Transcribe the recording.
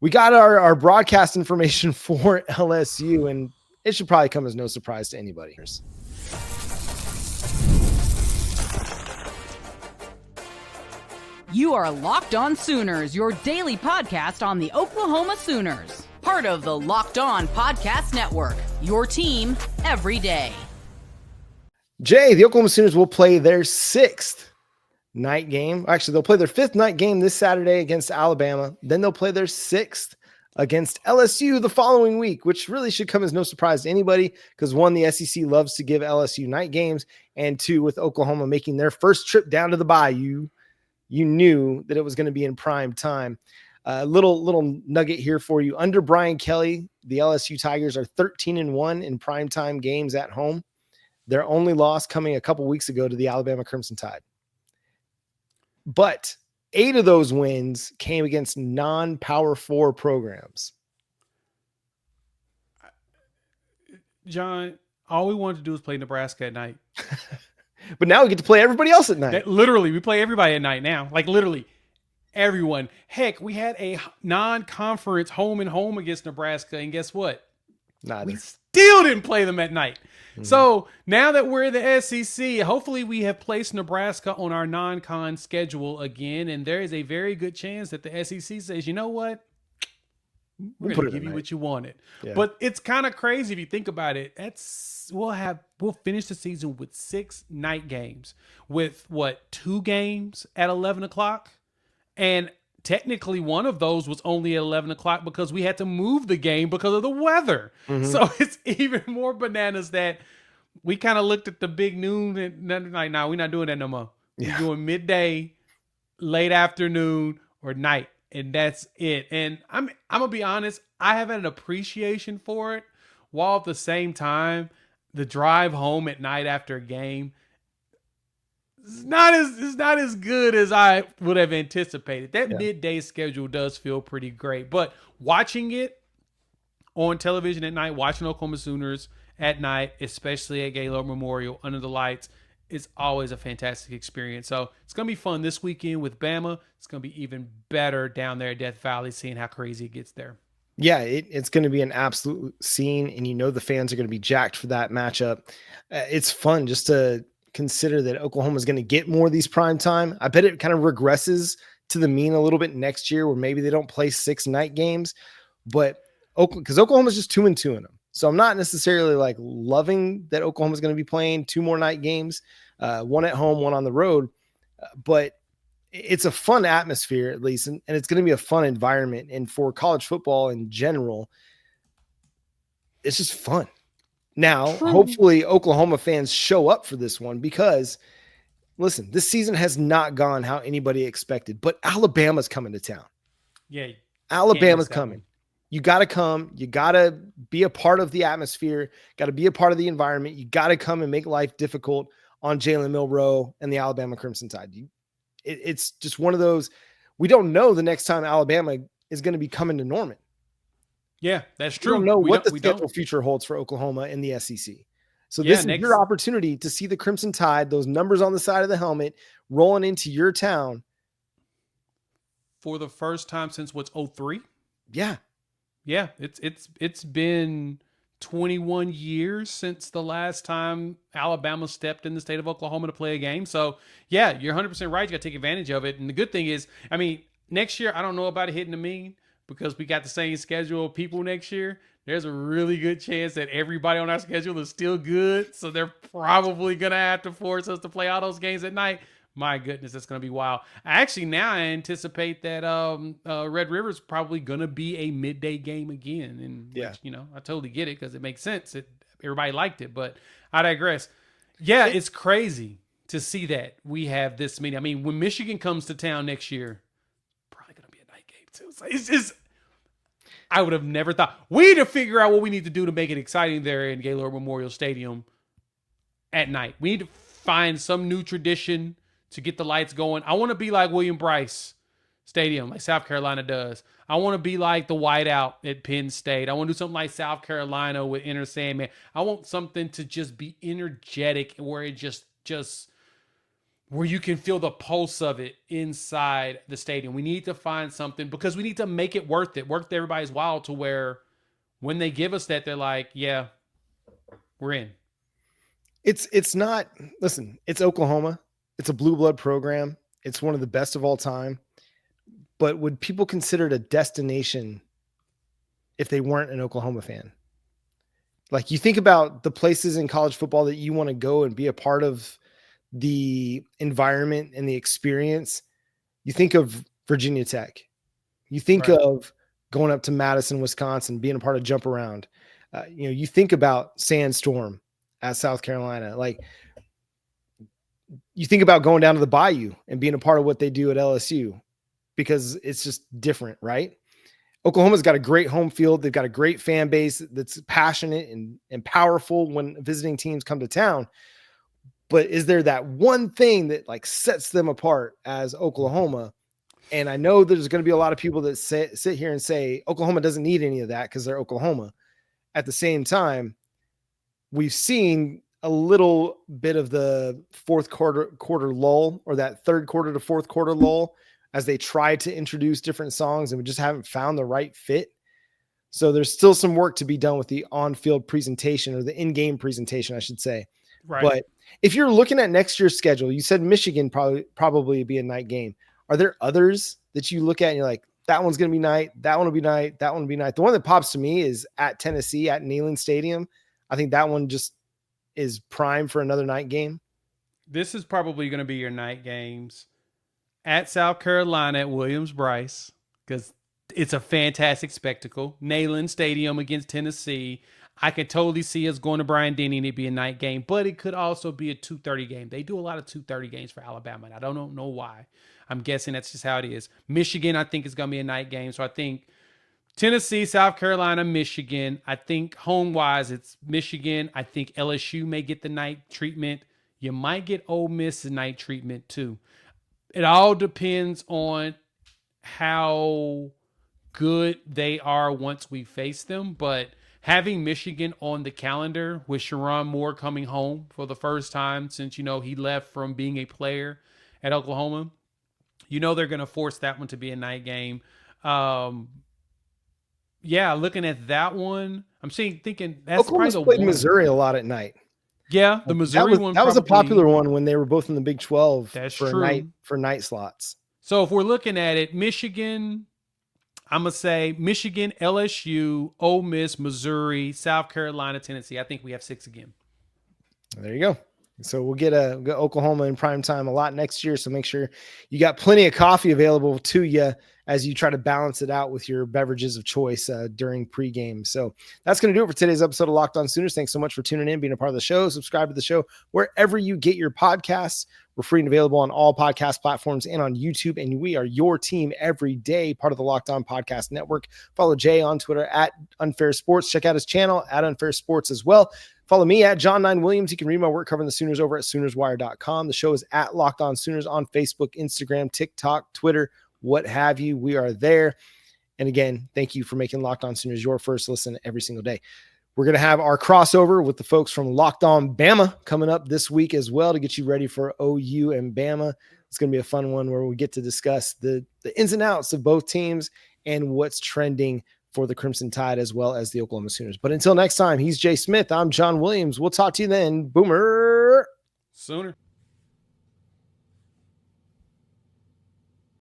We got our broadcast information for LSU, and it should probably come as no surprise to anybody. You are Locked On Sooners, your daily podcast on the Oklahoma Sooners. Part of the Locked On Podcast Network, your team every day. Jay, the Oklahoma Sooners will play their 6th night game. Actually, they'll play their 5th night game this Saturday against Alabama. Then they'll play their 6th against LSU the following week, which really should come as no surprise to anybody because 1, the SEC loves to give LSU night games, and 2, with Oklahoma making their first trip down to the Bayou, you knew that it was going to be in prime time. Little nugget here for you. Under Brian Kelly, the LSU Tigers are 13-1 in primetime games at home. Their only loss coming a couple weeks ago to the Alabama Crimson Tide. But 8 of those wins came against non-Power 4 programs. John, all we wanted to do was play Nebraska at night. But now we get to play everybody else at night. Literally, we play everybody at night now. Like, literally, everyone. Heck, we had a non-conference home and home against Nebraska, and guess what? Neither. We still didn't play them at night. Mm-hmm. So, now that we're in the SEC, hopefully we have placed Nebraska on our non-con schedule again, and there is a very good chance that the SEC says, you know what? We're going to give you what you wanted. Yeah. But it's kind of crazy if you think about it. We'll finish the season with 6 night games with 2 games at 11 o'clock. And technically one of those was only at 11 o'clock because we had to move the game because of the weather. Mm-hmm. So it's even more bananas that we kind of looked at the big noon and like, no, we're not doing that no more. Yeah. We're doing midday, late afternoon, or night. And that's it. And I'm going to be honest, I have an appreciation for it, while at the same time, the drive home at night after a game is not as good as I would have anticipated. That midday schedule does feel pretty great. But watching it on television at night, watching Oklahoma Sooners at night, especially at Gaylord Memorial under the lights, it's always a fantastic experience. So it's going to be fun this weekend with Bama. It's going to be even better down there at Death Valley, seeing how crazy it gets there. Yeah, it's going to be an absolute scene, and the fans are going to be jacked for that matchup. It's fun just to consider that Oklahoma is going to get more of these prime time. I bet it kind of regresses to the mean a little bit next year, where maybe they don't play 6 night games, but because Oklahoma's just 2-2 in them. So I'm not necessarily like loving that Oklahoma's going to be playing 2 more night games, 1 at home, 1 on the road. But it's a fun atmosphere, at least, and it's going to be a fun environment. And for college football in general, it's just fun. Now, hopefully Oklahoma fans show up for this one because, listen, this season has not gone how anybody expected, but Alabama's coming to town. Yeah. Alabama's coming. You got to come. You got to be a part of the atmosphere, got to be a part of the environment. You got to come and make life difficult on Jalen Milroe and the Alabama Crimson Tide. It's just one of those. We don't know the next time Alabama is going to be coming to Norman. Yeah, that's true. We don't know what the schedule future holds for Oklahoma in the SEC. So this is your opportunity to see the Crimson Tide, those numbers on the side of the helmet, rolling into your town. For the first time since 2003? Yeah. Yeah, it's been 21 years since the last time Alabama stepped in the state of Oklahoma to play a game. So, yeah, you're 100% right. You got to take advantage of it. And the good thing is, next year, I don't know about it hitting the mean because we got the same schedule of people next year. There's a really good chance that everybody on our schedule is still good. So they're probably going to have to force us to play all those games at night. My goodness, that's going to be wild. I anticipate that Red River's probably going to be a midday game again. And, which, I totally get it because it makes sense. Everybody liked it, but I digress. Yeah, it's crazy to see that we have this many. When Michigan comes to town next year, probably going to be a night game too. So it's just, I would have never thought. We need to figure out what we need to do to make it exciting there in Gaylord Memorial Stadium at night. We need to find some new tradition to get the lights going. I want to be like William Bryce Stadium, like South Carolina does. I want to be like the whiteout at Penn State. I want to do something like South Carolina with Enter Sandman. I want something to just be energetic where it just where you can feel the pulse of it inside the stadium. We need to find something because we need to make it worth everybody's while to where when they give us that, they're like, yeah, we're in. It's not, listen, it's Oklahoma. It's a blue blood program. It's one of the best of all time. But would people consider it a destination if they weren't an Oklahoma fan? Like, you think about the places in college football that you want to go and be a part of the environment and the experience. You think of Virginia Tech. You think of going up to Madison, Wisconsin, being a part of Jump Around. You think about Sandstorm at South Carolina. Like, you think about going down to the Bayou and being a part of what they do at LSU because it's just different, right? Oklahoma's got a great home field. They've got a great fan base that's passionate and powerful when visiting teams come to town. But is there that one thing that like sets them apart as Oklahoma? And I know there's going to be a lot of people that sit here and say Oklahoma doesn't need any of that because they're Oklahoma. At the same time, we've seen a little bit of the fourth quarter lull, or that third quarter to fourth quarter lull, as they try to introduce different songs and we just haven't found the right fit. So there's still some work to be done with the on-field presentation, or the in-game presentation, I should say. Right. But if you're looking at next year's schedule, you said Michigan probably be a night game. Are there others that you look at and you're like, that one's going to be night, that one will be night, that one will be night? The one that pops to me is at Tennessee at Neyland Stadium. I think that one just is prime for another night game. This is probably going to be your night games. At South Carolina at Williams-Brice, because it's a fantastic spectacle. Neyland Stadium against Tennessee. I could totally see us going to Bryant-Denny and it be a night game, but it could also be a 2:30 game. They do a lot of 2:30 games for Alabama, and I don't know why. I'm guessing that's just how it is. Michigan, I think, is going to be a night game. So I think Tennessee, South Carolina, Michigan. I think home-wise, it's Michigan. I think LSU may get the night treatment. You might get Ole Miss the night treatment too. It all depends on how good they are once we face them. But having Michigan on the calendar with Sharon Moore coming home for the first time since, he left from being a player at Oklahoma, they're going to force that one to be a night game. Looking at that one, I'm thinking that's Oklahoma's probably played one. Missouri a lot at night. Yeah, the Missouri one. That was a popular one when they were both in the Big 12 for night slots. So if we're looking at it, Michigan, I'm going to say Michigan, LSU, Ole Miss, Missouri, South Carolina, Tennessee. I think we have 6 again. There you go. So we'll get Oklahoma in prime time a lot next year. So make sure you got plenty of coffee available to you as you try to balance it out with your beverages of choice during pregame. So that's going to do it for today's episode of Locked On Sooners. Thanks so much for tuning in, being a part of the show. Subscribe to the show wherever you get your podcasts. We're free and available on all podcast platforms and on YouTube. And we are your team every day, part of the Locked On Podcast Network. Follow Jay on Twitter at Unfair Sports. Check out his channel at Unfair Sports as well. Follow me at John 9 Williams. You can read my work covering the Sooners over at SoonersWire.com. The show is at Locked On Sooners on Facebook, Instagram, TikTok, Twitter, what have you. We are there. And again, thank you for making Locked On Sooners your first listen every single day. We're going to have our crossover with the folks from Locked On Bama coming up this week as well to get you ready for OU and Bama. It's going to be a fun one where we get to discuss the ins and outs of both teams and what's trending for the Crimson Tide as well as the Oklahoma Sooners. But until next time, he's Jay Smith. I'm John Williams. We'll talk to you then. Boomer. Sooner.